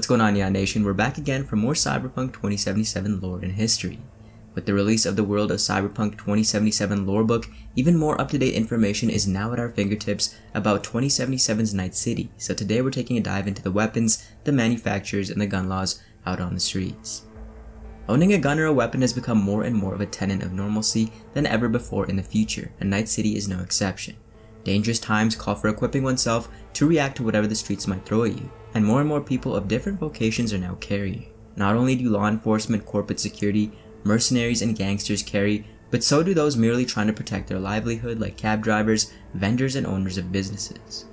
What's going on, Neon Nation? We're back again for more Cyberpunk 2077 lore and history. With the release of the World of Cyberpunk 2077 lore book, even more up-to-date information is now at our fingertips about 2077's Night City, so today we're taking a dive into the weapons, the manufacturers, and the gun laws out on the streets. Owning a gun or a weapon has become more and more of a tenet of normalcy than ever before in the future, and Night City is no exception. Dangerous times call for equipping oneself to react to whatever the streets might throw at you, and more people of different vocations are now carrying. Not only do law enforcement, corporate security, mercenaries, and gangsters carry, but so do those merely trying to protect their livelihood like cab drivers, vendors, and owners of businesses.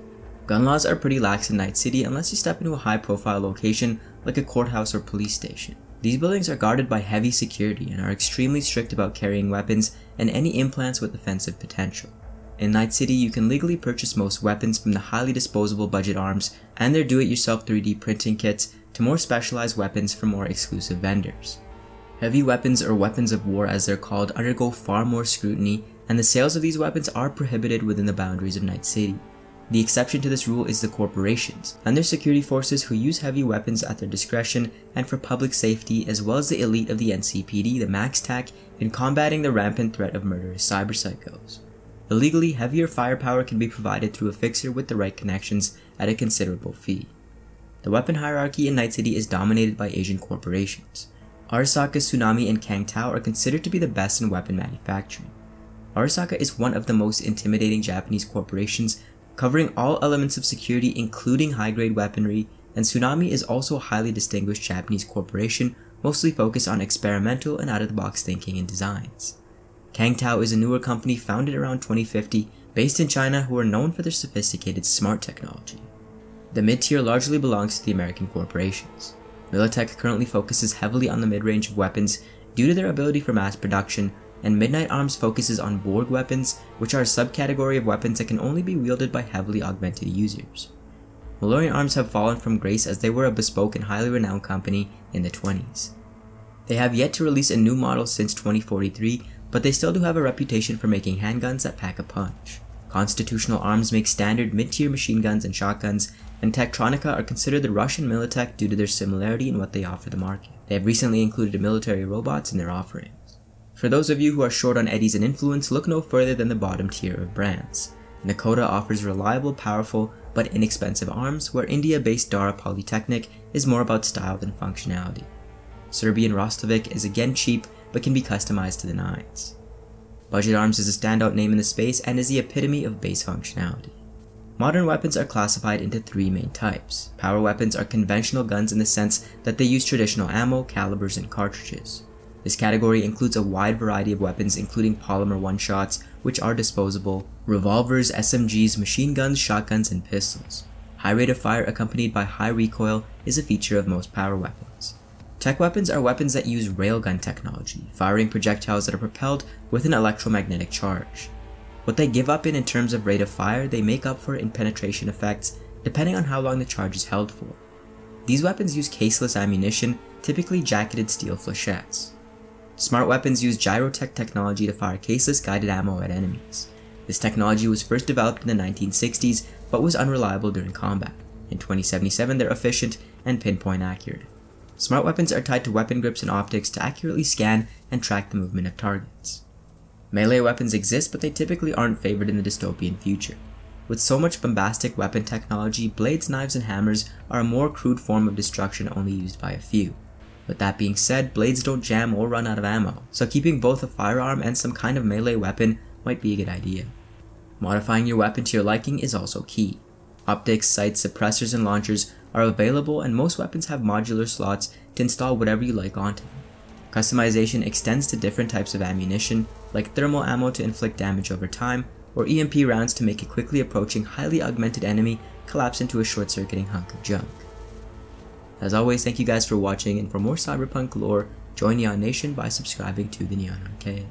Gun laws are pretty lax in Night City unless you step into a high-profile location like a courthouse or police station. These buildings are guarded by heavy security and are extremely strict about carrying weapons and any implants with offensive potential. In Night City, you can legally purchase most weapons from the highly disposable budget arms and their do-it-yourself 3D printing kits to more specialized weapons from more exclusive vendors. Heavy weapons, or weapons of war as they're called, undergo far more scrutiny, and the sales of these weapons are prohibited within the boundaries of Night City. The exception to this rule is the corporations and their security forces who use heavy weapons at their discretion and for public safety, as well as the elite of the NCPD, the Max TAC, in combating the rampant threat of murderous cyber psychos. Illegally, heavier firepower can be provided through a fixer with the right connections at a considerable fee. The weapon hierarchy in Night City is dominated by Asian corporations. Arasaka, Tsunami, and Kangtao are considered to be the best in weapon manufacturing. Arasaka is one of the most intimidating Japanese corporations, covering all elements of security including high-grade weaponry, and Tsunami is also a highly distinguished Japanese corporation mostly focused on experimental and out-of-the-box thinking and designs. Kangtao is a newer company founded around 2050, based in China, who are known for their sophisticated smart technology. The mid-tier largely belongs to the American corporations. Militech currently focuses heavily on the mid-range of weapons due to their ability for mass production, and Midnight Arms focuses on Borg weapons, which are a subcategory of weapons that can only be wielded by heavily augmented users. Mallory Arms have fallen from grace as they were a bespoke and highly renowned company in the 20s. They have yet to release a new model since 2043, but they still do have a reputation for making handguns that pack a punch. Constitutional Arms make standard mid-tier machine guns and shotguns, and Tektronika are considered the Russian Militech due to their similarity in what they offer the market. They have recently included military robots in their offerings. For those of you who are short on eddies and influence, look no further than the bottom tier of brands. Nakoda offers reliable, powerful, but inexpensive arms, where India-based Dara Polytechnic is more about style than functionality. Serbian Rostovic is again cheap, but can be customized to the nines. Budget Arms is a standout name in the space and is the epitome of base functionality. Modern weapons are classified into three main types. Power weapons are conventional guns in the sense that they use traditional ammo, calibers, and cartridges. This category includes a wide variety of weapons including polymer one-shots, which are disposable, revolvers, SMGs, machine guns, shotguns, and pistols. High rate of fire accompanied by high recoil is a feature of most power weapons. Tech weapons are weapons that use railgun technology, firing projectiles that are propelled with an electromagnetic charge. What they give up in terms of rate of fire, they make up for in penetration effects, depending on how long the charge is held for. These weapons use caseless ammunition, typically jacketed steel flechettes. Smart weapons use gyrotech technology to fire caseless guided ammo at enemies. This technology was first developed in the 1960s, but was unreliable during combat. In 2077, they're efficient and pinpoint accurate. Smart weapons are tied to weapon grips and optics to accurately scan and track the movement of targets. Melee weapons exist, but they typically aren't favored in the dystopian future. With so much bombastic weapon technology, blades, knives, and hammers are a more crude form of destruction only used by a few. With that being said, blades don't jam or run out of ammo, so keeping both a firearm and some kind of melee weapon might be a good idea. Modifying your weapon to your liking is also key. Optics, sights, suppressors, and launchers are available, and most weapons have modular slots to install whatever you like onto them. Customization extends to different types of ammunition, like thermal ammo to inflict damage over time, or EMP rounds to make a quickly approaching, highly augmented enemy collapse into a short-circuiting hunk of junk. As always, thank you guys for watching, and for more Cyberpunk lore, join Neon Nation by subscribing to the Neon Arcade.